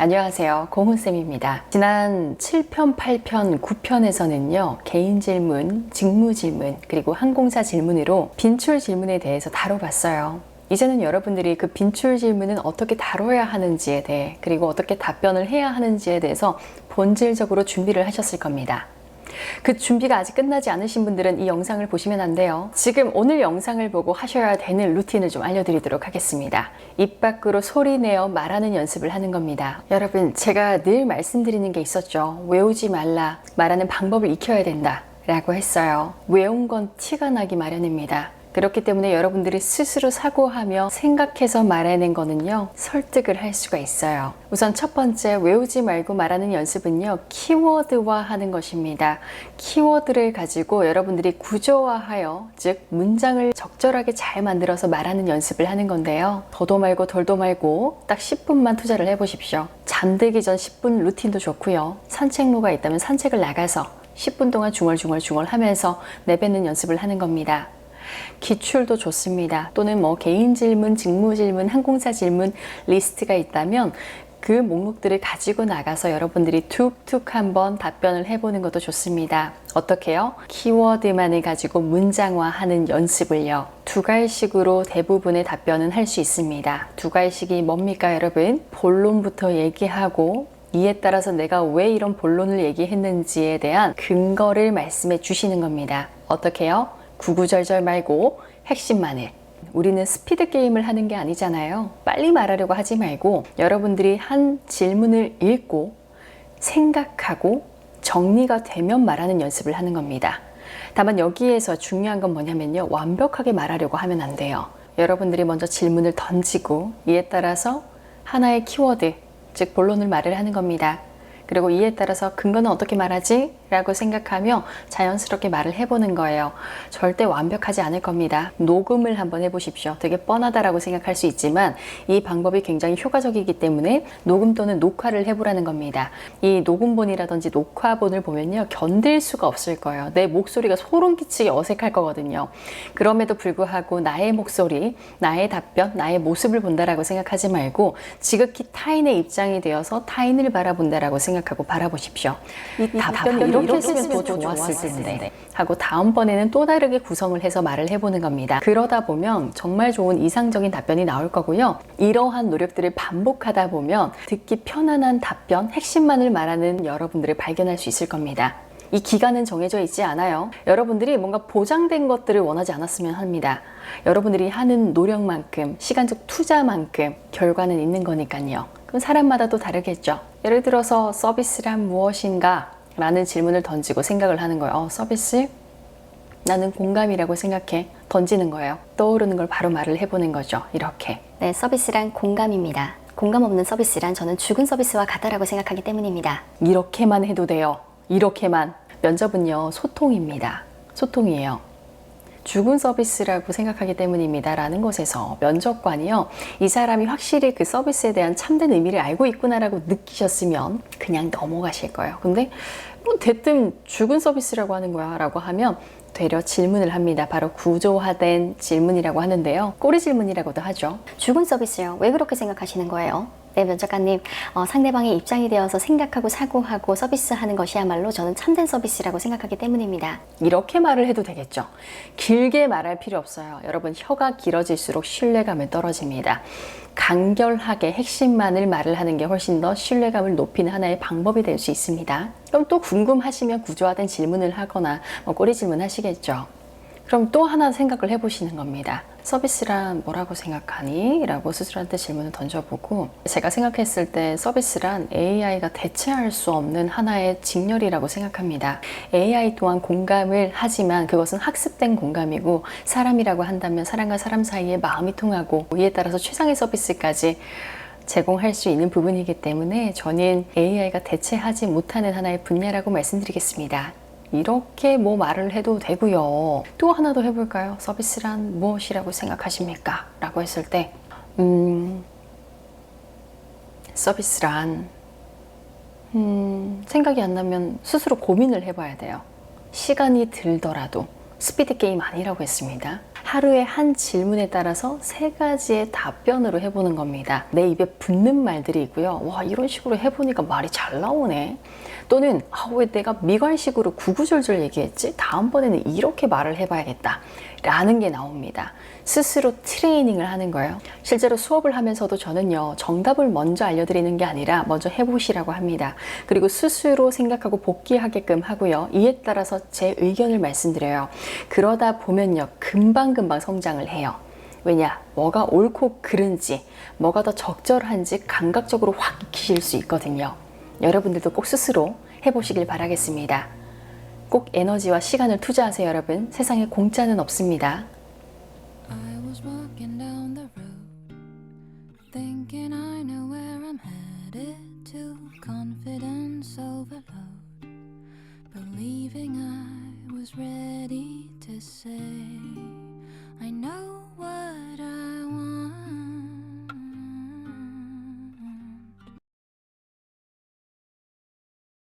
안녕하세요. 공훈쌤입니다. 지난 7편, 8편, 9편에서는요. 개인 질문, 직무 질문, 그리고 항공사 질문으로 빈출 질문에 대해서 다뤄봤어요. 이제는 여러분들이 그 빈출 질문은 어떻게 다뤄야 하는지에 대해, 그리고 어떻게 답변을 해야 하는지에 대해서 본질적으로 준비를 하셨을 겁니다. 그 준비가 아직 끝나지 않으신 분들은 이 영상을 보시면 안 돼요. 지금 오늘 영상을 보고 하셔야 되는 루틴을 좀 알려드리도록 하겠습니다. 입 밖으로 소리 내어 말하는 연습을 하는 겁니다. 여러분, 제가 늘 말씀드리는 게 있었죠. 외우지 말라, 말하는 방법을 익혀야 된다 라고 했어요. 외운 건 티가 나기 마련입니다. 그렇기 때문에 여러분들이 스스로 사고하며 생각해서 말해낸 거는요, 설득을 할 수가 있어요. 우선 첫 번째, 외우지 말고 말하는 연습은요, 키워드화 하는 것입니다. 키워드를 가지고 여러분들이 구조화하여, 즉 문장을 적절하게 잘 만들어서 말하는 연습을 하는 건데요. 더도 말고 덜도 말고 딱 10분만 투자를 해보십시오. 잠들기 전 10분 루틴도 좋고요. 산책로가 있다면 산책을 나가서 10분 동안 중얼중얼 하면서 내뱉는 연습을 하는 겁니다. 기출도 좋습니다. 또는 개인 질문, 직무 질문, 항공사 질문 리스트가 있다면 그 목록들을 가지고 나가서 여러분들이 툭툭 한번 답변을 해보는 것도 좋습니다. 어떻게요? 키워드만을 가지고 문장화하는 연습을요. 두 가지식으로 대부분의 답변은 할 수 있습니다. 두 가지식이 뭡니까, 여러분? 본론부터 얘기하고 이에 따라서 내가 왜 이런 본론을 얘기했는지에 대한 근거를 말씀해 주시는 겁니다. 어떻게요? 구구절절 말고 핵심만을. 우리는 스피드 게임을 하는 게 아니잖아요. 빨리 말하려고 하지 말고 여러분들이 한 질문을 읽고 생각하고 정리가 되면 말하는 연습을 하는 겁니다. 다만 여기에서 중요한 건 뭐냐면요, 완벽하게 말하려고 하면 안 돼요. 여러분들이 먼저 질문을 던지고 이에 따라서 하나의 키워드, 즉 본론을 말을 하는 겁니다. 그리고 이에 따라서 근거는 어떻게 말하지? 라고 생각하며 자연스럽게 말을 해보는 거예요. 절대 완벽하지 않을 겁니다. 녹음을 한번 해보십시오. 되게 뻔하다라고 생각할 수 있지만 이 방법이 굉장히 효과적이기 때문에 녹음 또는 녹화를 해보라는 겁니다. 이 녹음본이라든지 녹화본을 보면요, 견딜 수가 없을 거예요. 내 목소리가 소름 끼치게 어색할 거거든요. 그럼에도 불구하고 나의 목소리, 나의 답변, 나의 모습을 본다라고 생각하지 말고 지극히 타인의 입장이 되어서 타인을 바라본다라고 생각하고 바라보십시오. 이 답변이 이렇게 했으면 더 좋았을 텐데 하고 다음번에는 또 다르게 구성을 해서 말을 해보는 겁니다. 그러다 보면 정말 좋은 이상적인 답변이 나올 거고요. 이러한 노력들을 반복하다 보면 듣기 편안한 답변, 핵심만을 말하는 여러분들을 발견할 수 있을 겁니다. 이 기간은 정해져 있지 않아요. 여러분들이 뭔가 보장된 것들을 원하지 않았으면 합니다. 여러분들이 하는 노력만큼, 시간적 투자만큼 결과는 있는 거니까요. 그럼 사람마다 또 다르겠죠. 예를 들어서 서비스란 무엇인가? 라는 질문을 던지고 생각을 하는 거예요. 서비스? 나는 공감이라고 생각해. 던지는 거예요. 떠오르는 걸 바로 말을 해보는 거죠. 이렇게. 네, 서비스란 공감입니다. 공감 없는 서비스란 저는 죽은 서비스와 같다라고 생각하기 때문입니다. 이렇게만 해도 돼요. 이렇게만. 면접은요, 소통입니다. 소통이에요. 죽은 서비스라고 생각하기 때문입니다 라는 것에서 면접관이요, 이 사람이 확실히 그 서비스에 대한 참된 의미를 알고 있구나라고 느끼셨으면 그냥 넘어가실 거예요. 근데 대뜸 죽은 서비스라고 하는 거야 라고 하면 되려 질문을 합니다. 바로 구조화된 질문이라고 하는데요, 꼬리 질문이라고도 하죠. 죽은 서비스요? 왜 그렇게 생각하시는 거예요? 네, 면접관님, 상대방의 입장이 되어서 생각하고 사고하고 서비스하는 것이야말로 저는 참된 서비스라고 생각하기 때문입니다. 이렇게 말을 해도 되겠죠. 길게 말할 필요 없어요. 여러분, 혀가 길어질수록 신뢰감은 떨어집니다. 간결하게 핵심만을 말을 하는 게 훨씬 더 신뢰감을 높이는 하나의 방법이 될 수 있습니다. 그럼 또 궁금하시면 구조화된 질문을 하거나 꼬리 질문 하시겠죠. 그럼 또 하나 생각을 해보시는 겁니다. 서비스란 뭐라고 생각하니? 라고 스스로한테 질문을 던져보고, 제가 생각했을 때 서비스란 AI가 대체할 수 없는 하나의 직렬이라고 생각합니다. AI 또한 공감을 하지만 그것은 학습된 공감이고, 사람이라고 한다면 사람과 사람 사이에 마음이 통하고 이에 따라서 최상의 서비스까지 제공할 수 있는 부분이기 때문에 저는 AI가 대체하지 못하는 하나의 분야라고 말씀드리겠습니다. 이렇게 말을 해도 되고요. 또 하나 더 해볼까요? 서비스란 무엇이라고 생각하십니까? 라고 했을 때 서비스란 생각이 안 나면 스스로 고민을 해봐야 돼요. 시간이 들더라도 스피드 게임 아니라고 했습니다. 하루에 한 질문에 따라서 3가지의 답변으로 해보는 겁니다. 내 입에 붙는 말들이 있고요. 와, 이런 식으로 해보니까 말이 잘 나오네. 또는 왜 내가 미관식으로 구구절절 얘기했지? 다음번에는 이렇게 말을 해봐야겠다 라는 게 나옵니다. 스스로 트레이닝을 하는 거예요. 실제로 수업을 하면서도 저는요, 정답을 먼저 알려드리는 게 아니라 먼저 해보시라고 합니다. 그리고 스스로 생각하고 복귀하게끔 하고요. 이에 따라서 제 의견을 말씀드려요. 그러다 보면요, 금방금방 성장을 해요. 왜냐? 뭐가 옳고 그른지, 뭐가 더 적절한지 감각적으로 확 익히실 수 있거든요. 여러분들도 꼭 스스로 해보시길 바라겠습니다. 꼭 에너지와 시간을 투자하세요, 여러분. 세상에 공짜는 없습니다.